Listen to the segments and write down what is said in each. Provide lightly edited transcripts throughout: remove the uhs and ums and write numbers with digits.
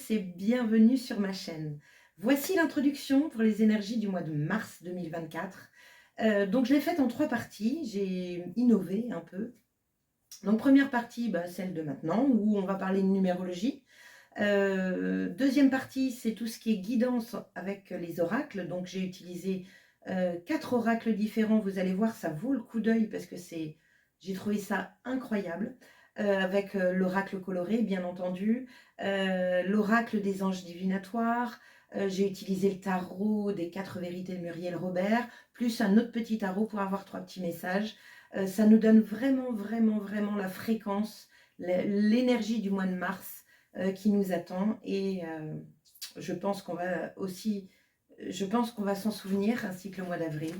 tous et bienvenue sur ma chaîne. Voici l'introduction pour les énergies du mois de mars 2024. Donc je l'ai faite en 3 parties, j'ai innové un peu. Donc première partie, celle de maintenant, où on va parler de numérologie. Deuxième partie, c'est tout ce qui est guidance avec les oracles. Donc j'ai utilisé 4 oracles différents. Vous allez voir, ça vaut le coup d'œil parce que j'ai trouvé ça incroyable. Avec l'oracle coloré, bien entendu, l'oracle des anges divinatoires. J'ai utilisé le tarot des 4 vérités de Muriel Robert, plus un autre petit tarot pour avoir 3 petits messages. Ça nous donne vraiment, vraiment, vraiment la fréquence, l'énergie du mois de mars qui nous attend. Et je pense qu'on va aussi, je pense qu'on va s'en souvenir, ainsi que le mois d'avril.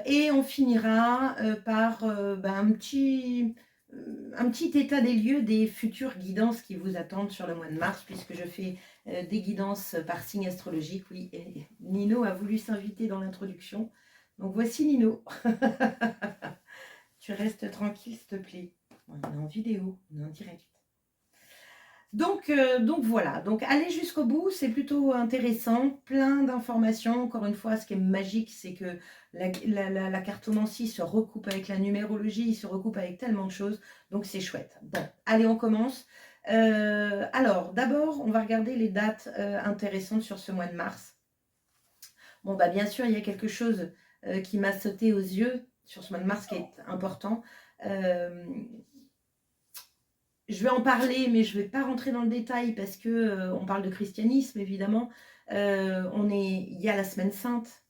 Et on finira par un petit état des lieux des futures guidances qui vous attendent sur le mois de mars, puisque je fais des guidances par signe astrologique. Oui, et Nino a voulu s'inviter dans l'introduction. Donc voici Nino. Tu restes tranquille, s'il te plaît. On est en vidéo, on est en direct. Donc voilà, donc allez jusqu'au bout, c'est plutôt intéressant, plein d'informations. Encore une fois, ce qui est magique, c'est que la cartomancie se recoupe avec la numérologie, se recoupe avec tellement de choses, donc c'est chouette. Bon, allez, on commence. Alors, d'abord, on va regarder les dates intéressantes sur ce mois de mars. Bon, bien sûr, il y a quelque chose qui m'a sauté aux yeux sur ce mois de mars qui est important. Je vais en parler, mais je ne vais pas rentrer dans le détail parce que on parle de christianisme, évidemment. Il y a la Semaine Sainte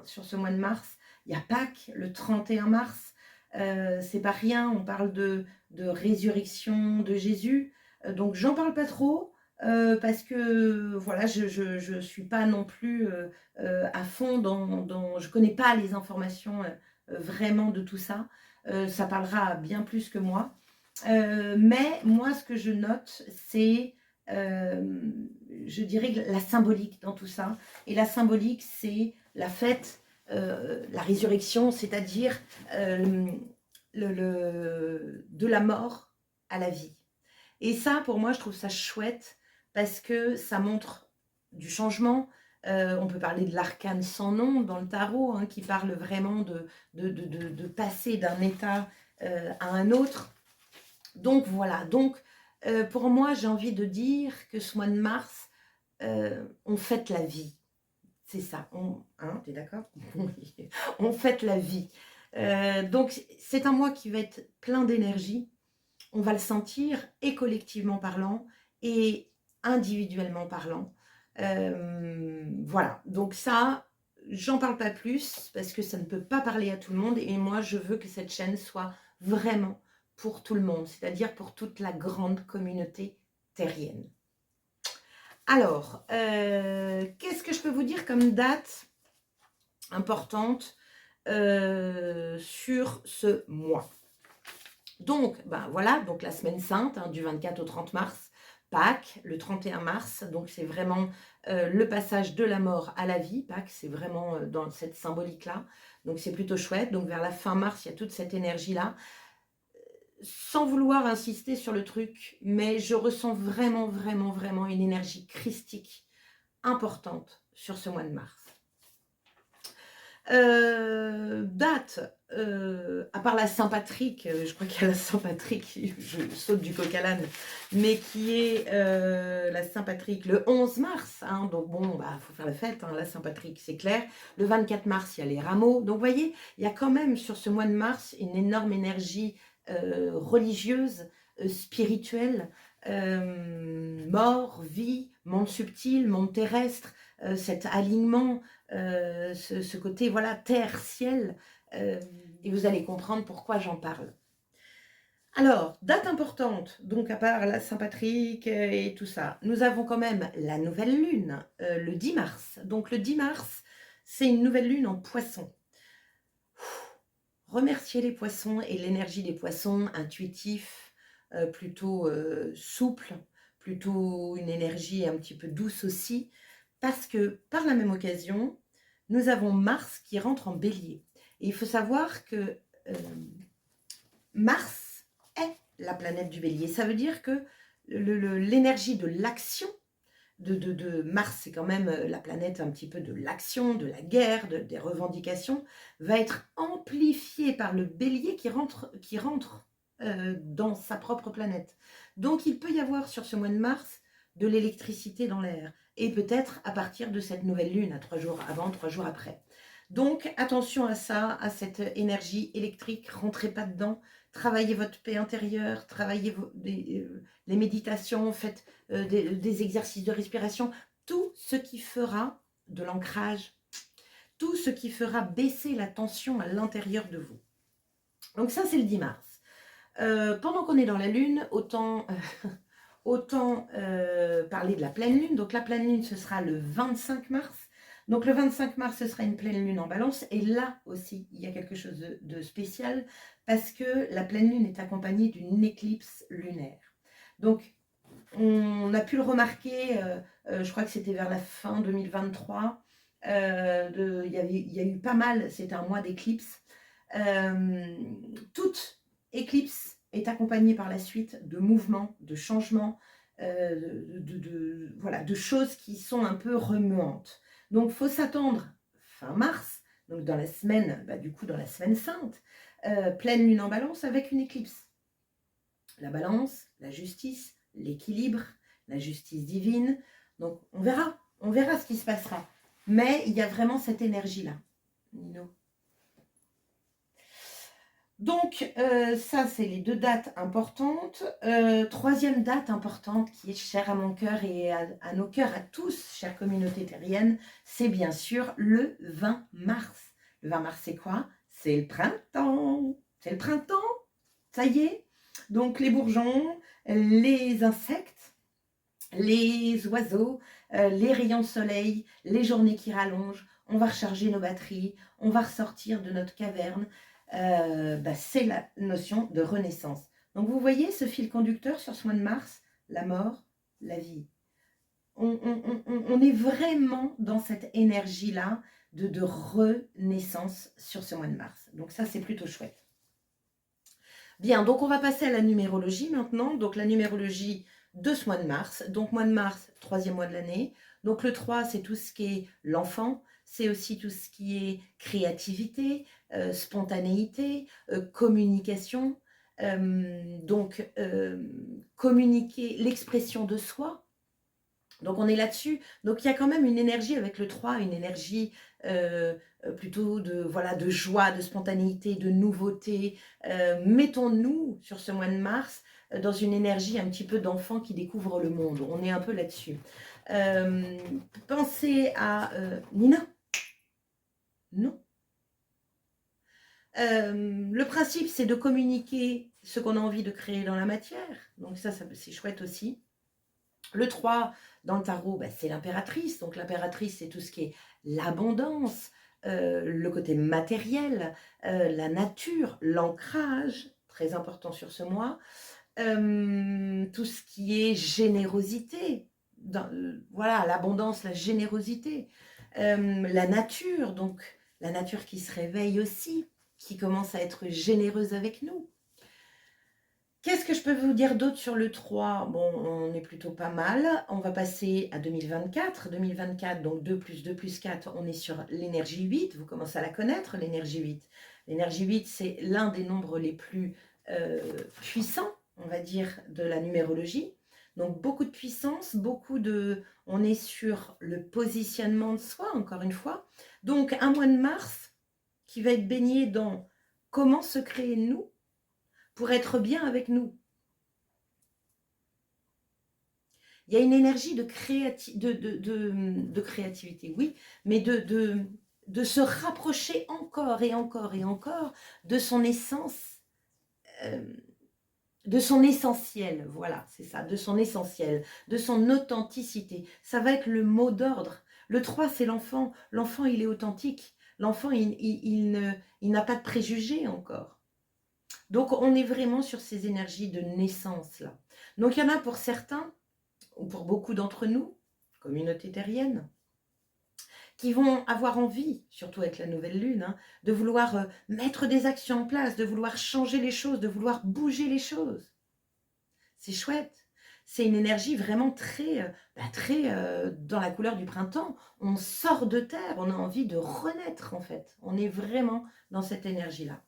sur ce mois de mars. Il y a Pâques, le 31 mars. C'est pas rien, on parle de résurrection de Jésus. Donc, j'en parle pas trop parce que voilà, je ne suis pas non plus à fond je ne connais pas les informations vraiment de tout ça. Ça parlera bien plus que moi. Mais moi, ce que je note, c'est, je dirais, la symbolique dans tout ça. Et la symbolique, c'est la fête, la résurrection, c'est-à-dire de la mort à la vie. Et ça, pour moi, je trouve ça chouette parce que ça montre du changement. On peut parler de l'arcane sans nom dans le tarot, qui parle vraiment de passer d'un état à un autre. Donc voilà, pour moi, j'ai envie de dire que ce mois de mars, on fête la vie. C'est ça, t'es d'accord? Oui, on fête la vie. Donc c'est un mois qui va être plein d'énergie. On va le sentir, et collectivement parlant, et individuellement parlant. Voilà, donc ça, j'en parle pas plus, parce que ça ne peut pas parler à tout le monde, et moi, je veux que cette chaîne soit vraiment pour tout le monde, c'est-à-dire pour toute la grande communauté terrienne. Alors, qu'est-ce que je peux vous dire comme date importante sur ce mois? Donc, voilà, donc la semaine sainte, du 24 au 30 mars, Pâques, le 31 mars, donc c'est vraiment le passage de la mort à la vie. Pâques, c'est vraiment dans cette symbolique-là, donc c'est plutôt chouette. Donc vers la fin mars, il y a toute cette énergie-là. Sans vouloir insister sur le truc, mais je ressens vraiment, vraiment, vraiment une énergie christique importante sur ce mois de mars. Date, à part la Saint-Patrick, je crois qu'il y a la Saint-Patrick, je saute du coq à l'âne, mais qui est la Saint-Patrick le 11 mars, donc bon, faut faire la fête, la Saint-Patrick, c'est clair. Le 24 mars, il y a les rameaux, donc vous voyez, il y a quand même sur ce mois de mars une énorme énergie religieuse, spirituelle, mort, vie, monde subtil, monde terrestre, cet alignement, ce côté, voilà, terre, ciel, et vous allez comprendre pourquoi j'en parle. Alors, date importante, donc à part la Saint-Patrick et tout ça, nous avons quand même la nouvelle lune, le 10 mars. Donc le 10 mars, c'est une nouvelle lune en poisson. Remercier les poissons et l'énergie des poissons, intuitif, plutôt souple, plutôt une énergie un petit peu douce aussi, parce que par la même occasion, nous avons Mars qui rentre en bélier. Et il faut savoir que Mars est la planète du bélier. Ça veut dire que l'énergie de l'action, de Mars, c'est quand même la planète un petit peu de l'action, de la guerre, des revendications, va être amplifiée par le bélier qui rentre dans sa propre planète. Donc il peut y avoir sur ce mois de mars de l'électricité dans l'air, et peut-être à partir de cette nouvelle lune, à 3 jours avant, 3 jours après. Donc attention à ça, à cette énergie électrique, rentrez pas dedans, travaillez votre paix intérieure, travaillez les méditations, faites des exercices de respiration, tout ce qui fera de l'ancrage, tout ce qui fera baisser la tension à l'intérieur de vous. Donc ça, c'est le 10 mars. Pendant qu'on est dans la lune, autant parler de la pleine lune. Donc la pleine lune, ce sera le 25 mars. Donc le 25 mars, ce sera une pleine lune en balance. Et là aussi, il y a quelque chose de spécial parce que la pleine lune est accompagnée d'une éclipse lunaire. Donc on a pu le remarquer, je crois que c'était vers la fin 2023, il y a eu pas mal, c'était un mois d'éclipse. Toute éclipse est accompagnée par la suite de mouvements, de changements, voilà, de choses qui sont un peu remuantes. Donc il faut s'attendre fin mars, donc dans la semaine, du coup dans la semaine sainte, pleine lune en balance avec une éclipse. La balance, la justice, l'équilibre, la justice divine. Donc on verra ce qui se passera. Mais il y a vraiment cette énergie-là. Nino. Donc ça, c'est les 2 dates importantes. Troisième date importante qui est chère à mon cœur et à nos cœurs, à tous, chère communauté terrienne, c'est bien sûr le 20 mars. Le 20 mars, c'est quoi? C'est le printemps. C'est le printemps. Ça y est. Donc les bourgeons, les insectes, les oiseaux, les rayons de soleil, les journées qui rallongent, on va recharger nos batteries, on va ressortir de notre caverne. C'est la notion de renaissance. Donc vous voyez ce fil conducteur sur ce mois de mars, la mort, la vie. On est vraiment dans cette énergie-là de renaissance sur ce mois de mars. Donc ça, c'est plutôt chouette. Bien, donc on va passer à la numérologie maintenant. Donc la numérologie de ce mois de mars. Donc mois de mars, 3e mois de l'année. Donc le 3, c'est tout ce qui est l'enfant. C'est aussi tout ce qui est créativité, spontanéité, communication. Communiquer l'expression de soi. Donc on est là-dessus. Donc il y a quand même une énergie avec le 3, une énergie plutôt de joie, de spontanéité, de nouveauté. Mettons-nous sur ce mois de mars dans une énergie un petit peu d'enfant qui découvre le monde. On est un peu là-dessus. Pensez à Nina. Non. Le principe, c'est de communiquer ce qu'on a envie de créer dans la matière. Donc ça c'est chouette aussi. Le 3, dans le tarot, c'est l'impératrice. Donc l'impératrice, c'est tout ce qui est l'abondance, le côté matériel, la nature, l'ancrage, très important sur ce mois, tout ce qui est générosité, voilà, l'abondance, la générosité, la nature, donc la nature qui se réveille aussi, qui commence à être généreuse avec nous. Qu'est-ce que je peux vous dire d'autre sur le 3? Bon, on est plutôt pas mal. On va passer à 2024. 2024, donc 2 plus 2 plus 4, on est sur l'énergie 8. Vous commencez à la connaître, l'énergie 8. L'énergie 8, c'est l'un des nombres les plus puissants, on va dire, de la numérologie. Donc beaucoup de puissance, on est sur le positionnement de soi, encore une fois. Donc un mois de mars qui va être baigné dans comment se créer nous, pour être bien avec nous. Il y a une énergie de créativité, oui, mais de se rapprocher encore et encore et encore de son essence, de son essentiel, voilà, c'est ça, de son essentiel, de son authenticité. Ça va être le mot d'ordre. Le 3, c'est l'enfant. L'enfant, il est authentique. L'enfant, il n'a pas de préjugés encore. Donc, on est vraiment sur ces énergies de naissance, là. Donc, il y en a pour certains, ou pour beaucoup d'entre nous, communauté terrienne, qui vont avoir envie, surtout avec la nouvelle lune, de vouloir mettre des actions en place, de vouloir changer les choses, de vouloir bouger les choses. C'est chouette. C'est une énergie vraiment très dans la couleur du printemps. On sort de terre, on a envie de renaître en fait. On est vraiment dans cette énergie-là.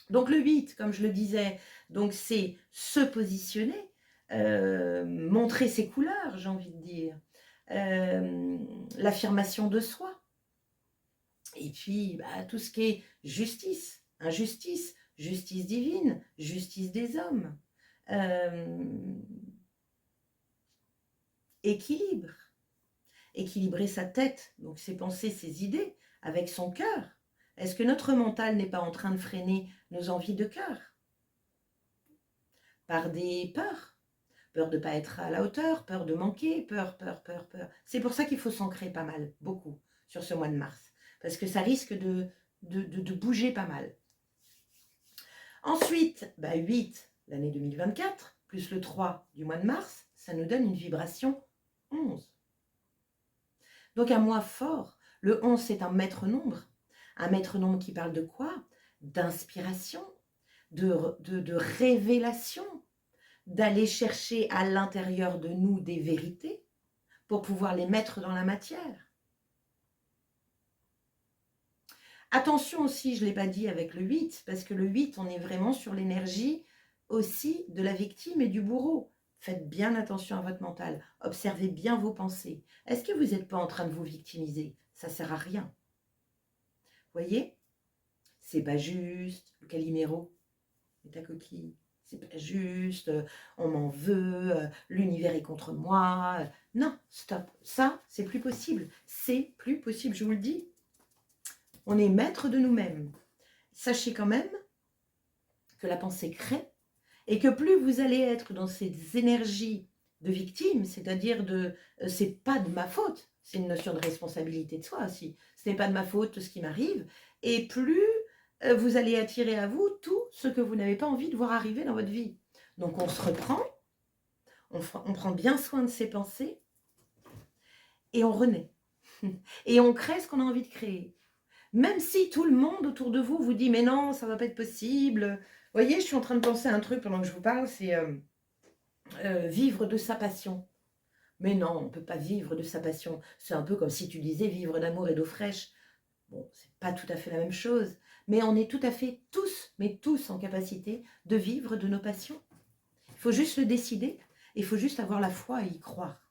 Donc le 8, comme je le disais, donc c'est se positionner, montrer ses couleurs, j'ai envie de dire, l'affirmation de soi. Et puis tout ce qui est justice, injustice, justice divine, justice des hommes, équilibre, équilibrer sa tête, donc ses pensées, ses idées, avec son cœur. Est-ce que notre mental n'est pas en train de freiner nos envies de cœur par des peurs? Peur de ne pas être à la hauteur, peur de manquer, peur. C'est pour ça qu'il faut s'ancrer pas mal, beaucoup, sur ce mois de mars. Parce que ça risque de bouger pas mal. Ensuite, 8, l'année 2024, plus le 3 du mois de mars, ça nous donne une vibration 11. Donc un mois fort. Le 11, c'est un maître nombre. Un maître nombre qui parle de quoi? D'inspiration, de révélation, d'aller chercher à l'intérieur de nous des vérités pour pouvoir les mettre dans la matière. Attention aussi, je ne l'ai pas dit avec le 8, parce que le 8, on est vraiment sur l'énergie aussi de la victime et du bourreau. Faites bien attention à votre mental, observez bien vos pensées. Est-ce que vous n'êtes pas en train de vous victimiser? Ça ne sert à rien. Voyez? C'est pas juste, le Calimero, et ta coquille. C'est pas juste, on m'en veut, l'univers est contre moi. Non, stop. Ça, c'est plus possible. C'est plus possible, je vous le dis. On est maître de nous-mêmes. Sachez quand même que la pensée crée et que plus vous allez être dans ces énergies de victime, c'est-à-dire c'est pas de ma faute, c'est une notion de responsabilité de soi aussi. Ce n'est pas de ma faute ce qui m'arrive, et plus vous allez attirer à vous tout ce que vous n'avez pas envie de voir arriver dans votre vie. Donc on se reprend, on prend bien soin de ses pensées, et on renaît. Et on crée ce qu'on a envie de créer. Même si tout le monde autour de vous vous dit « mais non, ça ne va pas être possible ». Vous voyez, je suis en train de penser à un truc pendant que je vous parle, c'est vivre de sa passion. Mais non, on ne peut pas vivre de sa passion. C'est un peu comme si tu disais vivre d'amour et d'eau fraîche. Bon, c'est pas tout à fait la même chose, mais on est tout à fait tous en capacité de vivre de nos passions. Il faut juste le décider, il faut juste avoir la foi et y croire.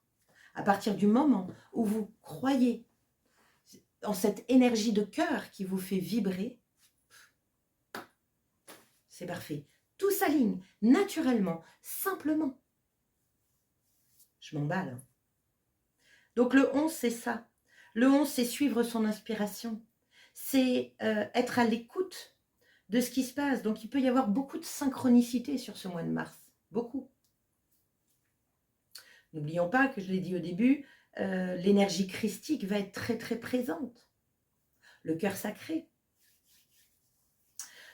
À partir du moment où vous croyez en cette énergie de cœur qui vous fait vibrer, c'est parfait. Tout s'aligne naturellement, simplement. Je m'emballe. Hein. Donc le 11, c'est ça. Le 11, c'est suivre son inspiration. C'est être à l'écoute de ce qui se passe. Donc il peut y avoir beaucoup de synchronicité sur ce mois de mars. Beaucoup. N'oublions pas que je l'ai dit au début, l'énergie christique va être très très présente. Le cœur sacré.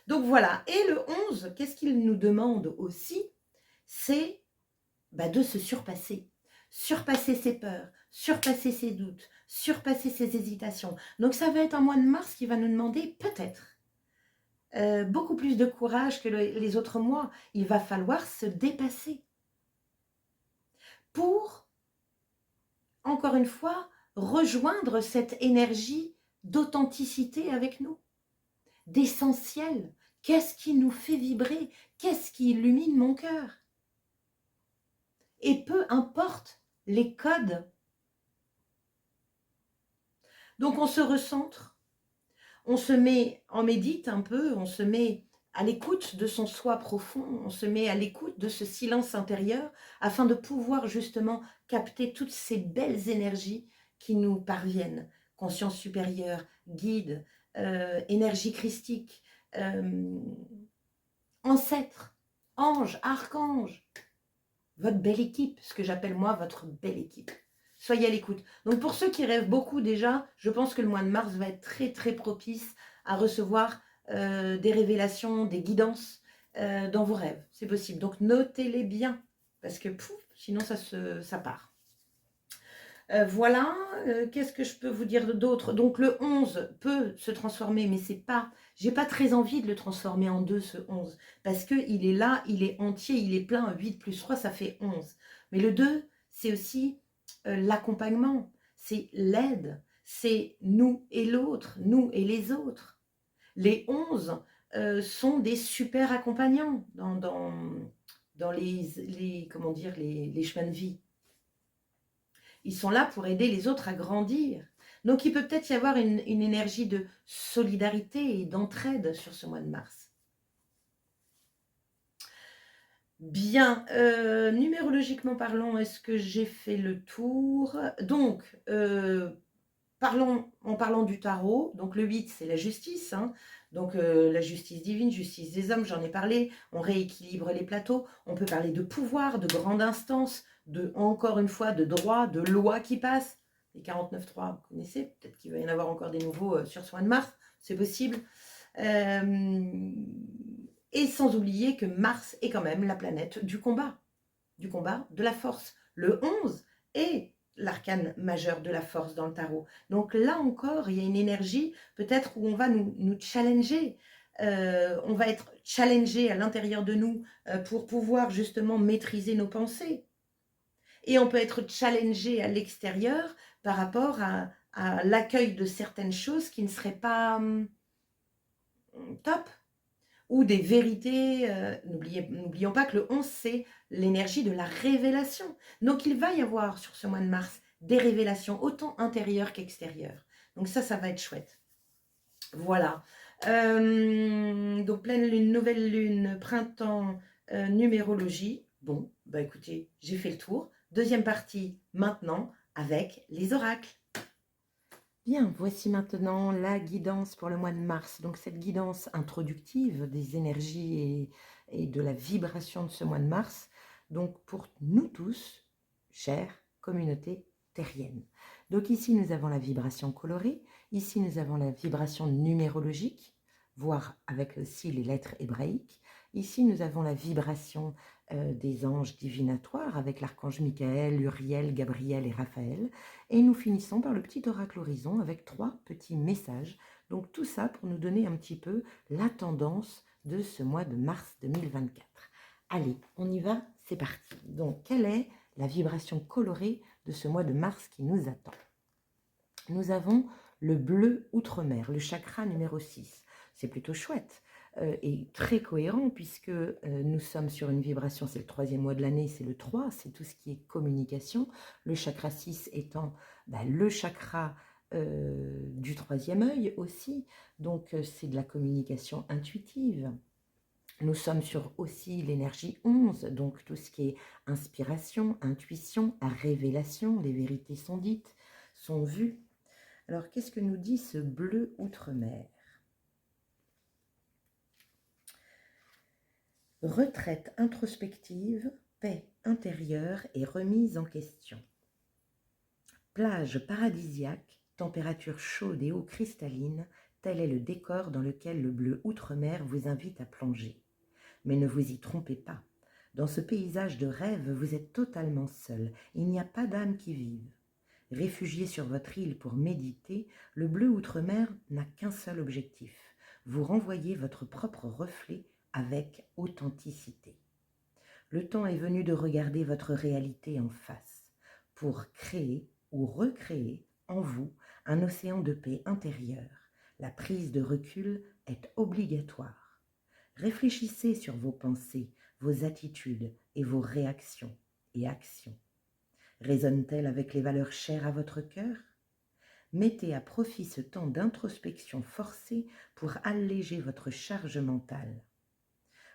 Donc voilà. Et le 11, qu'est-ce qu'il nous demande aussi? C'est de se surpasser. Surpasser ses peurs, surpasser ses doutes, surpasser ses hésitations. Donc ça va être un mois de mars qui va nous demander peut-être beaucoup plus de courage que les autres mois. Il va falloir se dépasser pour, encore une fois, rejoindre cette énergie d'authenticité avec nous, d'essentiel. Qu'est-ce qui nous fait vibrer? Qu'est-ce qui illumine mon cœur? Et peu importe les codes. Donc on se recentre, on se met, on médite un peu, on se met à l'écoute de son soi profond, on se met à l'écoute de ce silence intérieur afin de pouvoir justement capter toutes ces belles énergies qui nous parviennent. Conscience supérieure, guide, énergie christique, ancêtre, ange, archange. Votre belle équipe, ce que j'appelle moi votre belle équipe. Soyez à l'écoute. Donc pour ceux qui rêvent beaucoup déjà, je pense que le mois de mars va être très très propice à recevoir des révélations, des guidances dans vos rêves. C'est possible. Donc notez-les bien, parce que sinon ça part. Voilà, qu'est-ce que je peux vous dire d'autre? Donc le 11 peut se transformer, mais j'ai pas très envie de le transformer en 2 ce 11, parce qu'il est là, il est entier, il est plein, 8 plus 3 ça fait 11. Mais le 2, c'est aussi l'accompagnement, c'est l'aide, c'est nous et l'autre, nous et les autres. Les 11 sont des super accompagnants dans comment dire, les chemins de vie. Ils sont là pour aider les autres à grandir. Donc il peut peut-être y avoir une énergie de solidarité et d'entraide sur ce mois de mars. Bien, numérologiquement parlant, est-ce que j'ai fait le tour? Donc, en parlant du tarot, donc le 8, c'est la justice, hein, donc la justice divine, justice des hommes, j'en ai parlé, on rééquilibre les plateaux, on peut parler de pouvoir, de grande instance, encore une fois, de droit, de loi qui passe. Les 49.3, vous connaissez, peut-être qu'il va y en avoir encore des nouveaux sur ce mois de mars, c'est possible. Et sans oublier que Mars est quand même la planète du combat, de la force. Le 11 est l'arcane majeur de la force dans le tarot. Donc là encore, il y a une énergie peut-être où on va nous challenger. On va être challengé à l'intérieur de nous pour pouvoir justement maîtriser nos pensées. Et on peut être challengé à l'extérieur par rapport à l'accueil de certaines choses qui ne seraient pas top. Ou des vérités. N'oublions pas que le 11, c'est l'énergie de la révélation. Donc, il va y avoir sur ce mois de mars des révélations autant intérieures qu'extérieures. Donc ça va être chouette. Voilà. Donc, pleine lune, nouvelle lune, printemps, numérologie. Bon, bah écoutez, j'ai fait le tour. Deuxième partie maintenant avec les oracles. Bien, voici maintenant la guidance pour le mois de mars. Donc cette guidance introductive des énergies et de la vibration de ce mois de mars. Donc pour nous tous, chère communauté terrienne. Donc ici nous avons la vibration colorée, ici nous avons la vibration numérologique, voire avec aussi les lettres hébraïques. Ici nous avons la vibration des anges divinatoires avec l'archange Michael, Uriel, Gabriel et Raphaël. Et nous finissons par le petit oracle horizon avec 3 petits messages. Donc tout ça pour nous donner un petit peu la tendance de ce mois de mars 2024. Allez, on y va, c'est parti. Donc quelle est la vibration colorée de ce mois de mars qui nous attend? Nous avons le bleu outre-mer, le chakra numéro 6. C'est plutôt chouette. Et très cohérent puisque nous sommes sur une vibration, c'est le 3e mois de l'année, c'est le 3, c'est tout ce qui est communication. Le chakra 6 étant le chakra du 3e œil aussi, donc c'est de la communication intuitive. Nous sommes sur aussi l'énergie 11, donc tout ce qui est inspiration, intuition, révélation, les vérités sont dites, sont vues. Alors qu'est-ce que nous dit ce bleu outre-mer? Retraite introspective, paix intérieure et remise en question. Plage paradisiaque, température chaude et eau cristalline, tel est le décor dans lequel le bleu outre-mer vous invite à plonger. Mais ne vous y trompez pas. Dans ce paysage de rêve, vous êtes totalement seul. Il n'y a pas d'âme qui vive. Réfugié sur votre île pour méditer, le bleu outre-mer n'a qu'un seul objectif. Vous renvoyer votre propre reflet avec authenticité. Le temps est venu de regarder votre réalité en face, pour créer ou recréer en vous un océan de paix intérieure. La prise de recul est obligatoire. Réfléchissez sur vos pensées, vos attitudes et vos réactions et actions. Résonnent-elles avec les valeurs chères à votre cœur? Mettez à profit ce temps d'introspection forcée pour alléger votre charge mentale.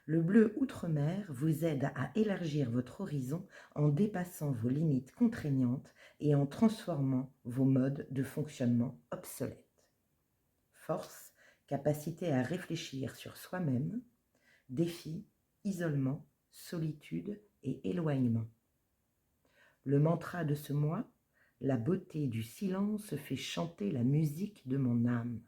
Le bleu outre-mer vous aide à élargir votre horizon en dépassant vos limites contraignantes et en transformant vos modes de fonctionnement obsolètes. Force, capacité à réfléchir sur soi-même, défi, isolement, solitude et éloignement. Le mantra de ce mois, la beauté du silence fait chanter la musique de mon âme.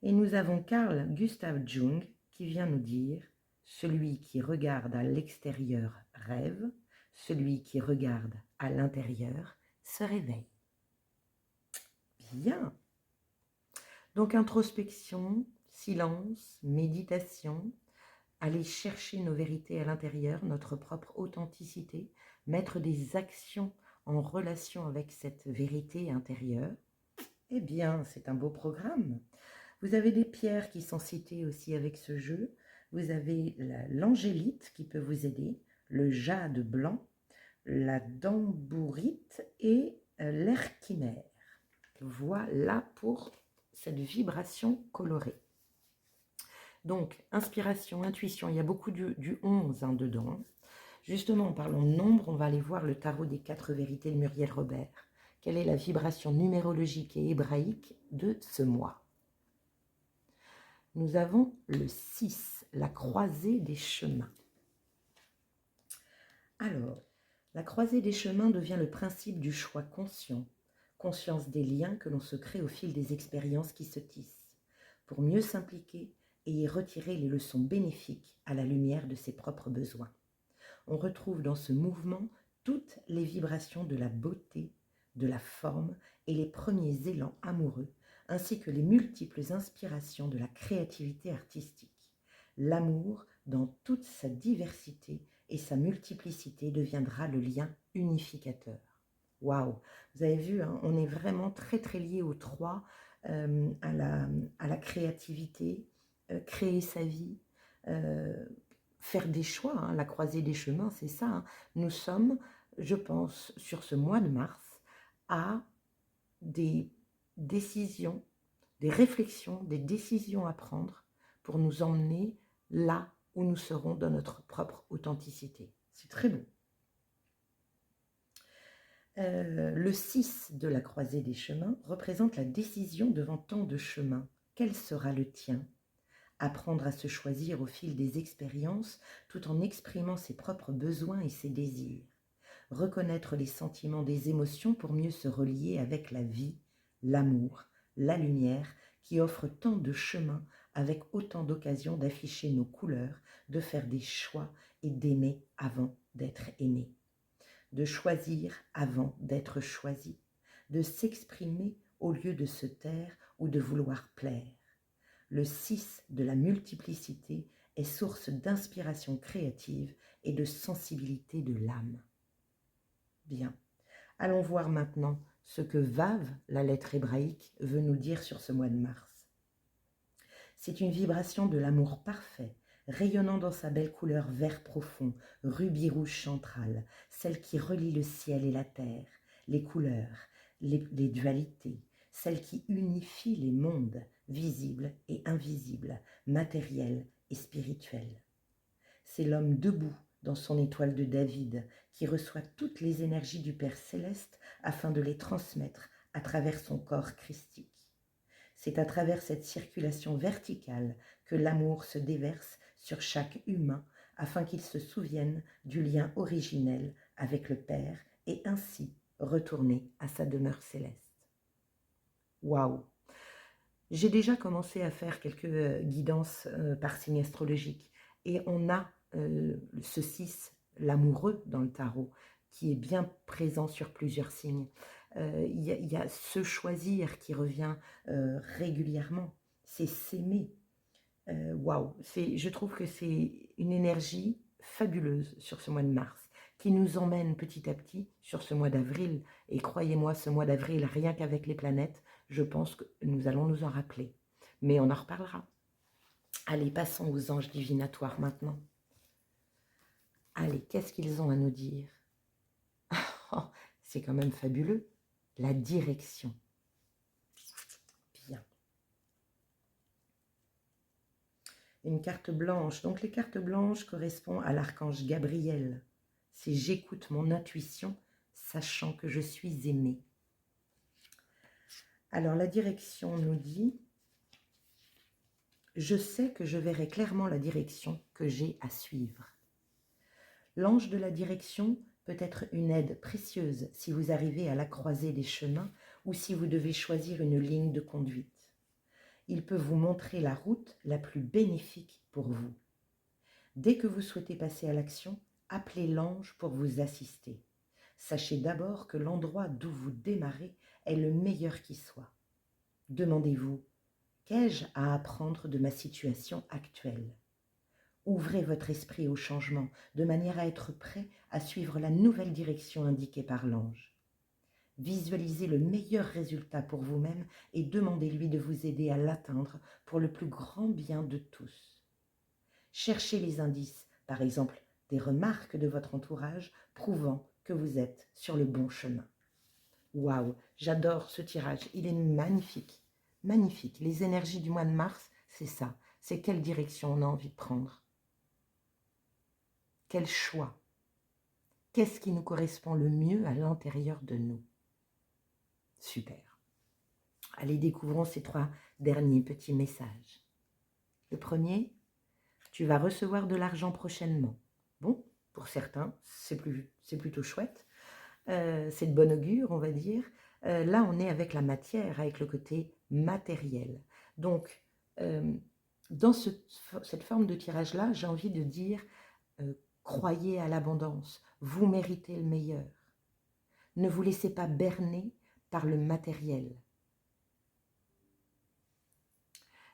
Et nous avons Carl Gustav Jung qui vient nous dire « Celui qui regarde à l'extérieur rêve, celui qui regarde à l'intérieur se réveille. » Bien. Donc introspection, silence, méditation, aller chercher nos vérités à l'intérieur, notre propre authenticité, mettre des actions en relation avec cette vérité intérieure, eh bien, c'est un beau programme. Vous avez des pierres qui sont citées aussi avec ce jeu. Vous avez l'angélite qui peut vous aider, le jade blanc, la dambourite et l'erquimère. Voilà pour cette vibration colorée. Donc, inspiration, intuition, il y a beaucoup du 11 dedans. Justement, en parlant de nombre, on va aller voir le tarot des 4 vérités de Muriel Robert. Quelle est la vibration numérologique et hébraïque de ce mois? Nous avons le 6, la croisée des chemins. Alors, la croisée des chemins devient le principe du choix conscient, conscience des liens que l'on se crée au fil des expériences qui se tissent, pour mieux s'impliquer et y retirer les leçons bénéfiques à la lumière de ses propres besoins. On retrouve dans ce mouvement toutes les vibrations de la beauté, de la forme et les premiers élans amoureux, ainsi que les multiples inspirations de la créativité artistique. L'amour, dans toute sa diversité et sa multiplicité, deviendra le lien unificateur. Waouh! Vous avez vu, hein, on est vraiment très très lié aux 3, à la créativité, créer sa vie, faire des choix, hein, la croisée des chemins, c'est ça. Hein. Nous sommes, je pense, sur ce mois de mars, à des décisions, des réflexions, des décisions à prendre pour nous emmener là où nous serons dans notre propre authenticité. C'est très beau. Le 6 de la croisée des chemins représente la décision devant tant de chemins. Quel sera le tien? Apprendre à se choisir au fil des expériences tout en exprimant ses propres besoins et ses désirs. Reconnaître les sentiments des émotions pour mieux se relier avec la vie, l'amour, la lumière qui offre tant de chemins avec autant d'occasions d'afficher nos couleurs, de faire des choix et d'aimer avant d'être aimé. De choisir avant d'être choisi, de s'exprimer au lieu de se taire ou de vouloir plaire. Le 6 de la multiplicité est source d'inspiration créative et de sensibilité de l'âme. Bien, allons voir maintenant ce que Vav, la lettre hébraïque, veut nous dire sur ce mois de mars. C'est une vibration de l'amour parfait, rayonnant dans sa belle couleur vert profond, rubis rouge central, celle qui relie le ciel et la terre, les couleurs, les dualités, celle qui unifie les mondes, visibles et invisibles, matériels et spirituels. C'est l'homme debout dans son étoile de David qui reçoit toutes les énergies du Père céleste afin de les transmettre à travers son corps christique. C'est à travers cette circulation verticale que l'amour se déverse sur chaque humain afin qu'il se souvienne du lien originel avec le Père et ainsi retourner à sa demeure céleste. Waouh! J'ai déjà commencé à faire quelques guidances par signe astrologique et on a ce 6, l'amoureux dans le tarot, qui est bien présent sur plusieurs signes. Il y a se choisir qui revient régulièrement, c'est s'aimer. Waouh, je trouve que c'est une énergie fabuleuse sur ce mois de mars, qui nous emmène petit à petit sur ce mois d'avril. Et croyez-moi, ce mois d'avril, rien qu'avec les planètes, je pense que nous allons nous en rappeler. Mais on en reparlera. Allez, passons aux anges divinatoires maintenant. Allez, qu'est-ce qu'ils ont à nous dire? Oh, c'est quand même fabuleux. La direction. Bien. Une carte blanche. Donc les cartes blanches correspondent à l'archange Gabriel. C'est j'écoute mon intuition, sachant que je suis aimée. Alors la direction nous dit, je sais que je verrai clairement la direction que j'ai à suivre. L'ange de la direction peut être une aide précieuse si vous arrivez à la croisée des chemins ou si vous devez choisir une ligne de conduite. Il peut vous montrer la route la plus bénéfique pour vous. Dès que vous souhaitez passer à l'action, appelez l'ange pour vous assister. Sachez d'abord que l'endroit d'où vous démarrez est le meilleur qui soit. Demandez-vous, qu'ai-je à apprendre de ma situation actuelle? Ouvrez votre esprit au changement, de manière à être prêt à suivre la nouvelle direction indiquée par l'ange. Visualisez le meilleur résultat pour vous-même et demandez-lui de vous aider à l'atteindre pour le plus grand bien de tous. Cherchez les indices, par exemple des remarques de votre entourage prouvant que vous êtes sur le bon chemin. Waouh, j'adore ce tirage, il est magnifique, magnifique. Les énergies du mois de mars, c'est ça, c'est quelle direction on a envie de prendre. Quel choix? Qu'est-ce qui nous correspond le mieux à l'intérieur de nous? Super. Allez, découvrons ces 3 derniers petits messages. Le premier, tu vas recevoir de l'argent prochainement. Bon, pour certains, c'est plutôt chouette. C'est de bon augure, on va dire. Là, on est avec la matière, avec le côté matériel. Donc, dans cette forme de tirage-là, j'ai envie de dire, croyez à l'abondance, vous méritez le meilleur. Ne vous laissez pas berner par le matériel.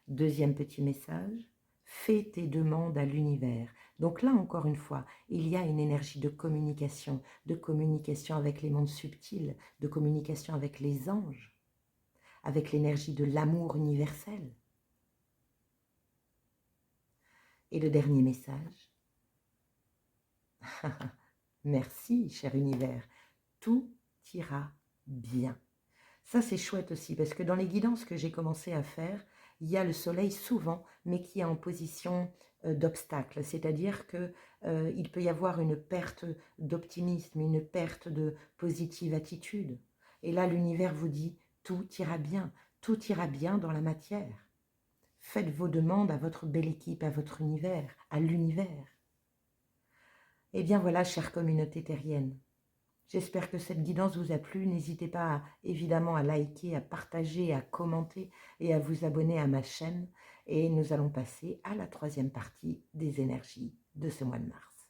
Deuxième petit message, fais tes demandes à l'univers. Donc là, encore une fois, il y a une énergie de communication avec les mondes subtils, de communication avec les anges, avec l'énergie de l'amour universel. Et le dernier message, merci, cher univers, tout ira bien. Ça, c'est chouette aussi, parce que dans les guidances que j'ai commencé à faire, il y a le soleil souvent, mais qui est en position d'obstacle, c'est-à-dire qu'il peut y avoir une perte d'optimisme, une perte de positive attitude. Et là, l'univers vous dit, tout ira bien dans la matière. Faites vos demandes à votre belle équipe, à votre univers, à l'univers. Eh bien voilà, chère communauté terrienne, j'espère que cette guidance vous a plu. N'hésitez pas évidemment à liker, à partager, à commenter et à vous abonner à ma chaîne. Et nous allons passer à la 3e partie des énergies de ce mois de mars.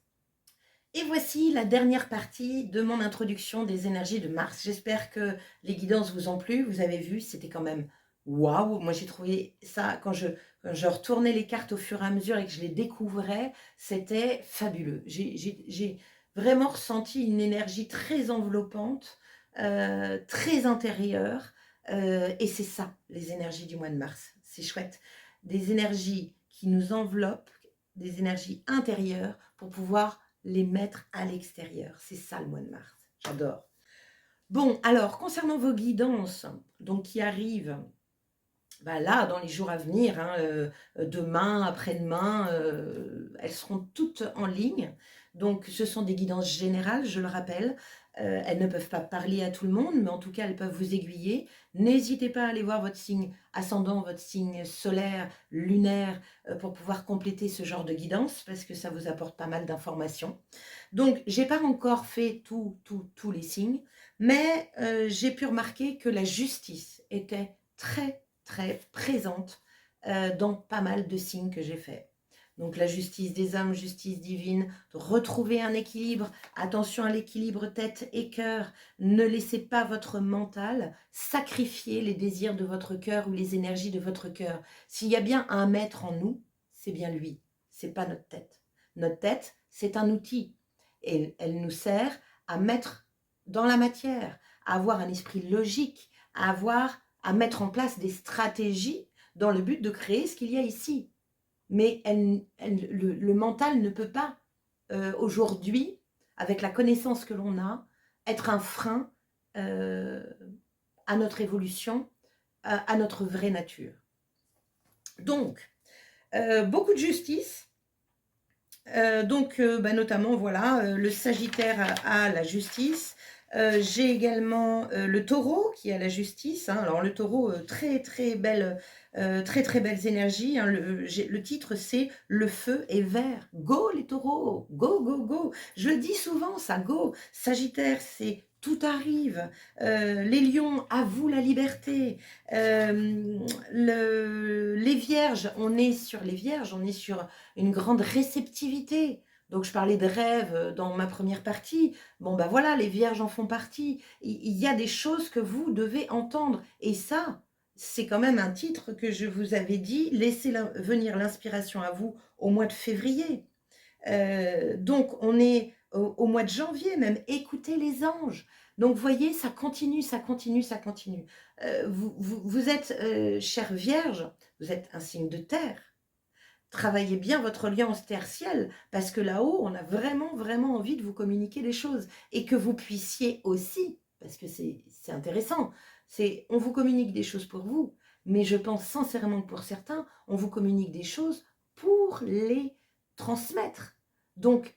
Et voici la dernière partie de mon introduction des énergies de mars. J'espère que les guidances vous ont plu. Vous avez vu, c'était quand même waouh. Moi, j'ai trouvé ça, quand je retournais les cartes au fur et à mesure et que je les découvrais, c'était fabuleux. J'ai vraiment ressenti une énergie très enveloppante, très intérieure. Et c'est ça, les énergies du mois de mars. C'est chouette. Des énergies qui nous enveloppent, des énergies intérieures pour pouvoir les mettre à l'extérieur. C'est ça le mois de mars. J'adore. Bon, alors, concernant vos guidances, donc qui arrivent là, dans les jours à venir, demain, après-demain, elles seront toutes en ligne. Donc, ce sont des guidances générales, je le rappelle. Elles ne peuvent pas parler à tout le monde, mais en tout cas, elles peuvent vous aiguiller. N'hésitez pas à aller voir votre signe ascendant, votre signe solaire, lunaire, pour pouvoir compléter ce genre de guidance, parce que ça vous apporte pas mal d'informations. Donc, j'ai pas encore fait tous les signes, mais j'ai pu remarquer que la justice était très présente dans pas mal de signes que j'ai faits. Donc la justice des âmes, justice divine, retrouver un équilibre, attention à l'équilibre tête et cœur, ne laissez pas votre mental sacrifier les désirs de votre cœur ou les énergies de votre cœur. S'il y a bien un maître en nous, c'est bien lui, c'est pas notre tête. Notre tête, c'est un outil et elle nous sert à mettre dans la matière, à avoir un esprit logique, à mettre en place des stratégies dans le but de créer ce qu'il y a ici. Mais le mental ne peut pas, aujourd'hui, avec la connaissance que l'on a, être un frein à notre évolution, à notre vraie nature. Donc, beaucoup de justice. Notamment, voilà, le Sagittaire a la justice. J'ai également le Taureau qui a la justice. Alors le Taureau, très belles énergies. Le titre c'est Le feu est vert. Go les taureaux, go, go, go. Je le dis souvent, ça, go. Sagittaire, c'est tout arrive. Les lions, à vous la liberté. Les vierges, on est sur les vierges, on est sur une grande réceptivité. Donc, je parlais de rêve dans ma première partie. Bon, voilà, les vierges en font partie. Il y a des choses que vous devez entendre. Et ça, c'est quand même un titre que je vous avais dit: «Laissez venir l'inspiration à vous au mois de février». Donc on est au mois de janvier même, écoutez les anges. Donc voyez, ça continue, ça continue, ça continue. Vous êtes, chère Vierge, vous êtes un signe de terre. Travaillez bien votre alliance tertielle parce que là-haut, on a vraiment, vraiment envie de vous communiquer des choses et que vous puissiez aussi, parce que c'est intéressant, on vous communique des choses pour vous, mais je pense sincèrement que pour certains, on vous communique des choses pour les transmettre. Donc,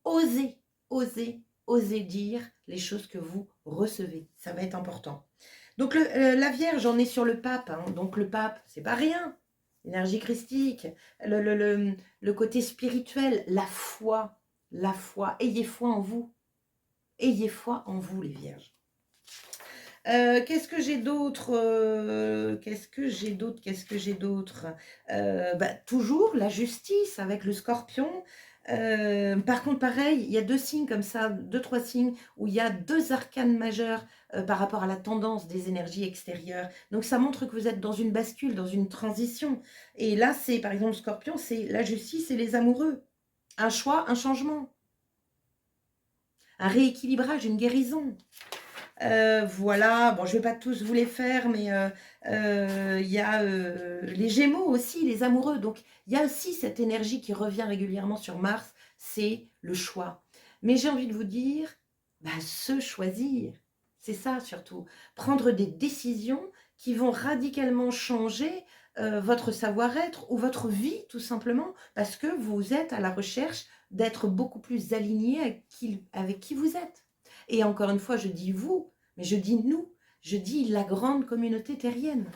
osez, osez, osez dire les choses que vous recevez. Ça va être important. Donc, la Vierge, on est sur le pape. Hein. Donc, le pape, c'est pas rien. L'énergie christique, le côté spirituel, la foi, la foi. Ayez foi en vous. Ayez foi en vous, les Vierges. Qu'est-ce que j'ai d'autre Qu'est-ce que j'ai d'autre Qu'est-ce que j'ai d'autre Toujours la justice avec le Scorpion. Par contre, pareil, il y a 2 signes comme ça, 2-3 signes où il y a 2 arcanes majeurs, par rapport à la tendance des énergies extérieures. Donc ça montre que vous êtes dans une bascule, dans une transition. Et là, c'est par exemple Scorpion, c'est la justice et les amoureux. Un choix, un changement, un rééquilibrage, une guérison. Voilà, bon, je vais pas tous vous les faire, mais il y a les Gémeaux aussi, les amoureux. Donc, il y a aussi cette énergie qui revient régulièrement sur Mars, c'est le choix. Mais j'ai envie de vous dire, se choisir, c'est ça surtout. Prendre des décisions qui vont radicalement changer votre savoir-être ou votre vie, tout simplement, parce que vous êtes à la recherche d'être beaucoup plus aligné avec qui vous êtes. Et encore une fois, je dis vous, mais je dis nous, je dis la grande communauté terrienne.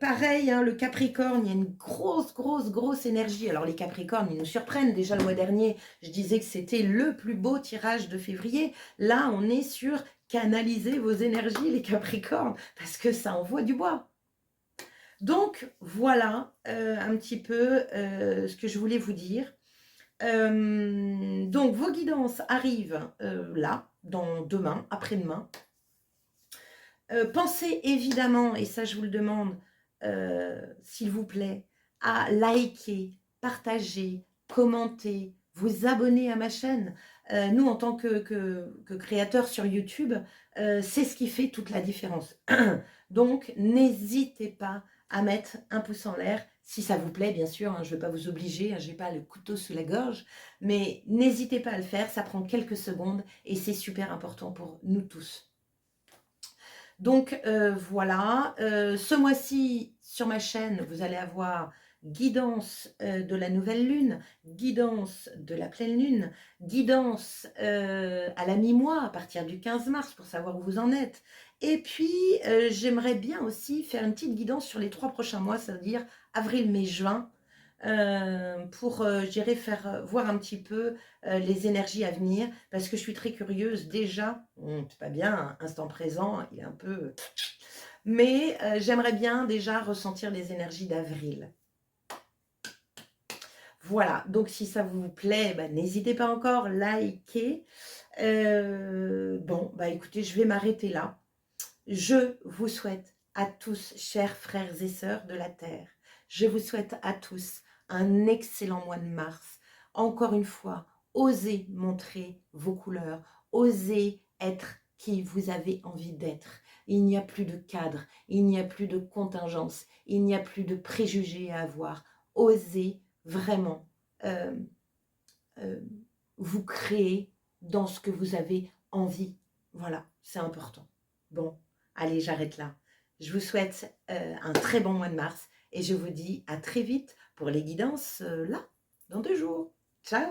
Pareil, hein, le Capricorne, il y a une grosse, grosse, grosse énergie. Alors les Capricornes, ils nous surprennent. Déjà le mois dernier, je disais que c'était le plus beau tirage de février. Là, on est sur canaliser vos énergies, les Capricornes, parce que ça envoie du bois. Donc, voilà un petit peu ce que je voulais vous dire. Donc, vos guidances arrivent là, demain, après-demain. Pensez évidemment, et ça je vous le demande, s'il vous plaît, à liker, partager, commenter, vous abonner à ma chaîne. Nous, en tant que créateurs sur YouTube, c'est ce qui fait toute la différence. Donc, n'hésitez pas à mettre un pouce en l'air, si ça vous plaît, bien sûr, hein, je ne vais pas vous obliger, hein, je n'ai pas le couteau sous la gorge, mais n'hésitez pas à le faire, ça prend quelques secondes et c'est super important pour nous tous. Donc voilà, ce mois-ci sur ma chaîne, vous allez avoir guidance de la nouvelle lune, guidance de la pleine lune, guidance à la mi-mois à partir du 15 mars pour savoir où vous en êtes. Et puis j'aimerais bien aussi faire une petite guidance sur les 3 prochains mois, c'est-à-dire avril, mai, juin, pour j'irai faire voir un petit peu les énergies à venir, parce que je suis très curieuse déjà, c'est pas bien, hein, instant présent, il est un peu... Mais j'aimerais bien déjà ressentir les énergies d'avril. Voilà, donc si ça vous plaît, n'hésitez pas encore, likez. Bon, écoutez, je vais m'arrêter là. Je vous souhaite à tous, chers frères et sœurs de la Terre, je vous souhaite à tous un excellent mois de mars. Encore une fois, osez montrer vos couleurs, osez être qui vous avez envie d'être. Il n'y a plus de cadre, il n'y a plus de contingence, il n'y a plus de préjugés à avoir. Osez vraiment vous créer dans ce que vous avez envie. Voilà, c'est important. Bon, allez, j'arrête là. Je vous souhaite un très bon mois de mars et je vous dis à très vite pour les guidances là, dans 2 jours. Ciao!